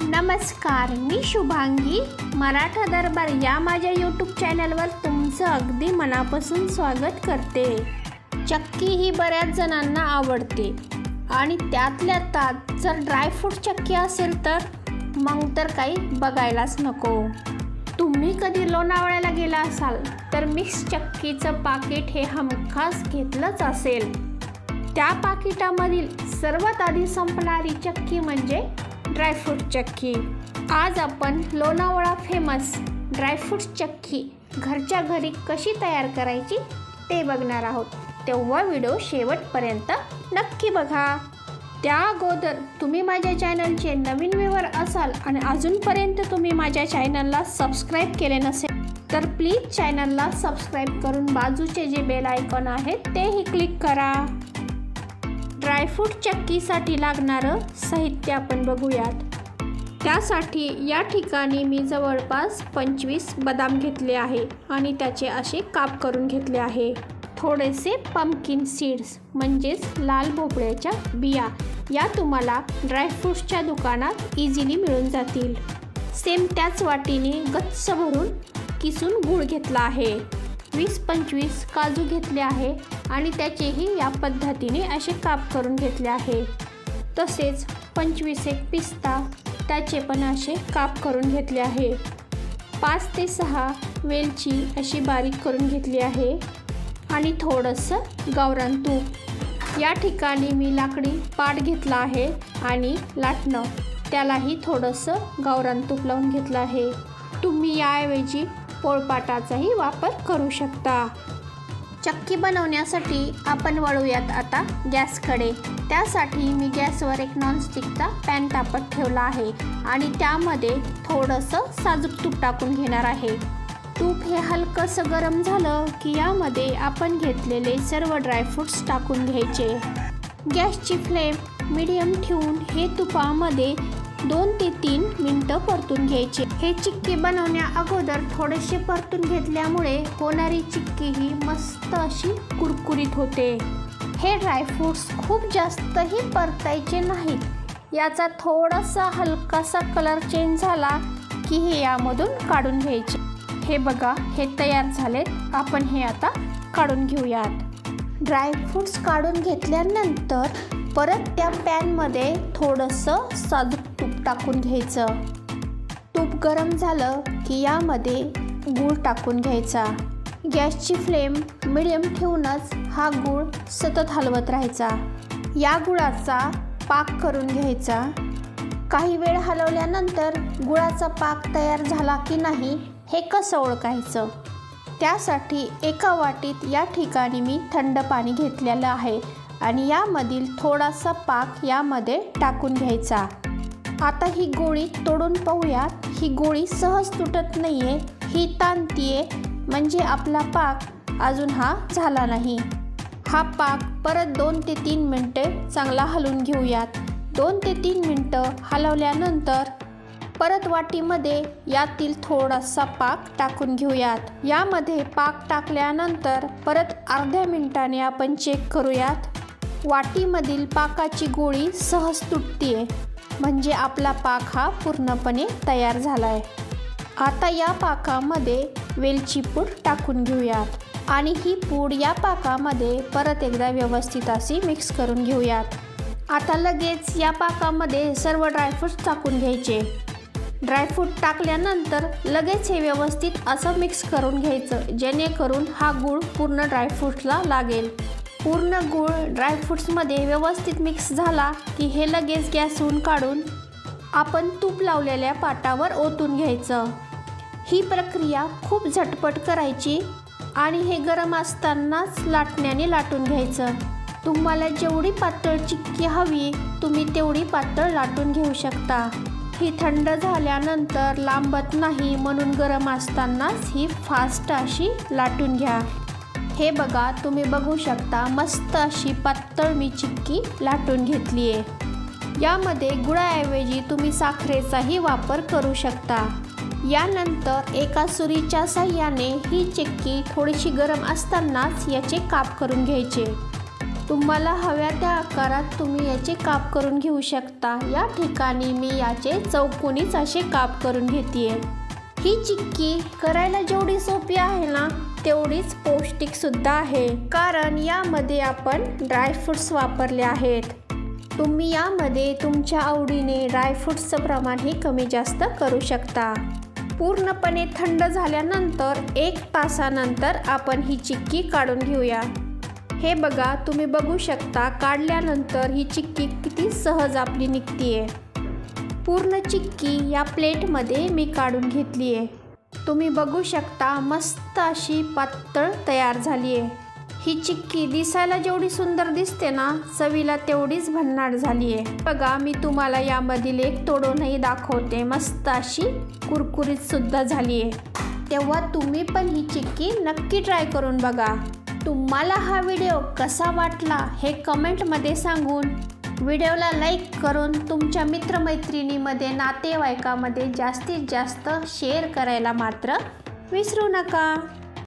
नमस्कार, मी शुभांगी. मराठा दरबार या माझ्या यूट्यूब चॅनलवर तुमचं अगदी मनापासून स्वागत करते. चक्की ही बऱ्याच जणांना आवडते आणि त्यातल्या त्यात जर ड्रायफ्रूट चक्की असेल तर मग तर काही बघायलाच नको. तुम्ही कधी लोणावळ्याला गेला असाल तर मिक्स चक्कीचं पाकिट हे हमखास घेतलंच असेल. त्या पाकिटामधील सर्वात आधी संपणारी चक्की म्हणजे ड्रायफ्रूट चक्की. आज आपण लोणावळा फेमस ड्रायफ्रूट चक्की घरच्या घरी कशी तयार करायची ते बघणार आहोत. तेव्हा व्हिडिओ शेवटपर्यंत नक्की बघा. त्या अगोदर तुम्ही माझ्या चॅनलचे नवीन व्ह्यूअर असाल आणि अजूनपर्यंत तुम्ही माझ्या चॅनलला सबस्क्राईब केले नसेल तर प्लीज चॅनलला सबस्क्राईब करून बाजूचे जे बेल आयकॉन आहे तेही क्लिक करा. ड्रायफ्रूट चक्कीसाठी लागणारं साहित्य आपण बघूयात. त्यासाठी या ठिकाणी मी जवळपास 25 बदाम घेतले आहे आणि त्याचे असे काप करून घेतले आहे. थोडेसे पंपकिन सीड्स म्हणजेच लाल भोपळ्याच्या बिया या तुम्हाला ड्रायफ्रूट्सच्या दुकानात इझिली मिळून जातील. सेम त्याच वाटीने गच्च भरून किसून गूळ घेतला आहे. 20-25 काजू घेतले आहे आणि त्याचेही या पद्धतीने असे काप करून घेतले आहे. तसेच 25 पिस्ता त्याचे पण असे काप करून घेतले आहे. 5 ते 6 वेलची अशी बारीक करून घेतली आहे आणि थोडंसं गावरान तूप. या ठिकाणी मी लाकडी पाट घेतला आहे आणि लाटणं त्यालाही थोडंसं गावरान तूप लावून घेतलं आहे. तुम्ही याऐवजी पोळपाटाचाही वापर करू शकता. चक्की बनवण्यासाठी आपण वळूयात आता गॅसकडे. त्यासाठी मी गॅसवर एक नॉनस्टिकचा पॅन तापत ठेवला आहे आणि त्यामध्ये थोडंसं साजूक तूप टाकून घेणार आहे. तूप हे हलकंसं गरम झालं की यामध्ये आपण घेतलेले सर्व ड्रायफ्रूट्स टाकून घ्यायचे. गॅसची फ्लेम मीडियम ठेवून हे तुपामध्ये 2 ते 3 मिनटं परतून घ्यायचे. हे चिक्की बनवण्या अगोदर थोडेसे परतून घेतल्यामुळे होणारी चिक्की ही मस्त अशी कुरकुरीत होते. हे ड्रायफ्रूट्स खूप जास्तही परतायचे नाहीत. याचा थोडासा हलकासा कलर चेंज झाला की हे यामधून काढून घ्यायचे. हे बघा, हे तयार झालेत. आपण हे आता काढून घेऊयात. ड्रायफ्रूट्स काढून घेतल्यानंतर परत त्या पॅनमध्ये थोडंसं साजूक तूप टाकून घ्यायचं. तूप गरम झालं की यामध्ये गूळ टाकून घ्यायचा. गॅसची फ्लेम मिडियम ठेवूनच हा गूळ सतत हलवत राहायचा. या गुळाचा पाक करून घ्यायचा. काही वेळ हलवल्यानंतर गुळाचा पाक तयार झाला की नाही हे कसं ओळखायचं? त्यासाठी एका वाटीत या ठिकाणी मी थंड पाणी घेतलेलं आहे आणि यामधील थोडासा पाक यामध्ये टाकून घ्यायचा. आता ही गोळी तोडून पाहूयात. ही गोळी सहज तुटत नाही आहे, ही ताणतीये म्हणजे आपला पाक अजून हा झाला नाही. हा पाक परत 2 ते 3 मिनटे चांगला हलवून घेऊयात. 2 ते 3 मिनटं हलवल्यानंतर परत वाटीमध्ये यातील थोडासा पाक टाकून घेऊयात. यामध्ये पाक टाकल्यानंतर परत अर्ध्या मिनिटाने आपण चेक करूयात. वाटीमधील पाकाची गोळी सहज तुटते म्हणजे आपला पाक हा पूर्णपणे तयार झाला आहे. आता या पाकामध्ये वेलची पूड टाकून घेऊयात आणि ही पूड या पाकामध्ये परत एकदा व्यवस्थित अशी मिक्स करून घेऊयात. आता लगेच या पाकामध्ये सर्व ड्रायफ्रूट्स टाकून घ्यायचे. ड्रायफ्रूट टाकल्यानंतर लगेच हे व्यवस्थित असं मिक्स करून घ्यायचं जेणेकरून हा गूळ पूर्ण ड्रायफ्रूट्सला लागेल. पूर्ण गूळ ड्रायफ्रूट्समध्ये व्यवस्थित मिक्स झाला की हे लगेच गॅसहून काढून आपण तूप लावलेल्या पाटावर ओतून घ्यायचं. ही प्रक्रिया खूप झटपट करायची आणि हे गरम असतानाच लाटण्याने लाटून घ्यायचं. तुम्हाला जेवढी पातळ चिक्की हवी तुम्ही तेवढी पातळ लाटून घेऊ शकता. ही थंड झाल्यानंतर लांबत नाही म्हणून गरम असतानाच ही फास्ट अशी लाटून घ्या. हे बघा, तुम्ही बघू शकता मस्त अशी पातळ मी चिक्की लाटून घेतली आहे. यामध्ये गुळाऐवजी तुम्ही साखरेचाही वापर करू शकता. यानंतर एका सुरीच्या साहाय्याने ही चिक्की थोडीशी गरम असतानाच याचे काप करून घ्यायचे. तुम्हाला हव्या त्या आकारात तुम्ही याचे काप करून घेऊ शकता। या ठिकाणी मी याचे चौकोनीच असे काप करून घेतेय। ही चिक्की करायला जेवढी सोपी आहे ना तेवढीच पौष्टिक सुद्धा आहे, कारण यामध्ये आपण ड्रायफ्रूट्स वापरले आहेत। तुम्ही यामध्ये तुमच्या आवडीने ड्रायफ्रूट्सचं प्रमाणही कमी जास्त करू शकता। पूर्णपणे थंड झाल्यानंतर 1 तासानंतर आपण ही चिक्की काढून घेऊया। हे बघा, तुम्ही बघू शकता काढल्यानंतर ही चिक्की किती सहज आपली निघतीये। पूर्ण चिक्की या प्लेटमध्ये मी काढून घेतली आहे। तुम्ही बघू शकता मस्त अशी पातळ तयार झाली आहे। ही चिक्की दिसायला जेवढी सुंदर दिसते ना, चवीला तेवढीच भन्नाट झाली आहे। बघा, मी तुम्हाला यामधील एक तोडूनही दाखवते। मस्त अशी कुरकुरीत सुद्धा झाली आहे। तेव्हा तुम्ही पण ही चिक्की नक्की ट्राय करून बघा। तुम्हाला हा व्हिडिओ कसा वाटला हे कमेंटमध्ये सांगून, व्हिडिओला लाईक करून तुमच्या मित्रमैत्रिणीमध्ये, नातेवाईकामध्ये जास्तीत जास्त शेअर करायला मात्र विसरू नका।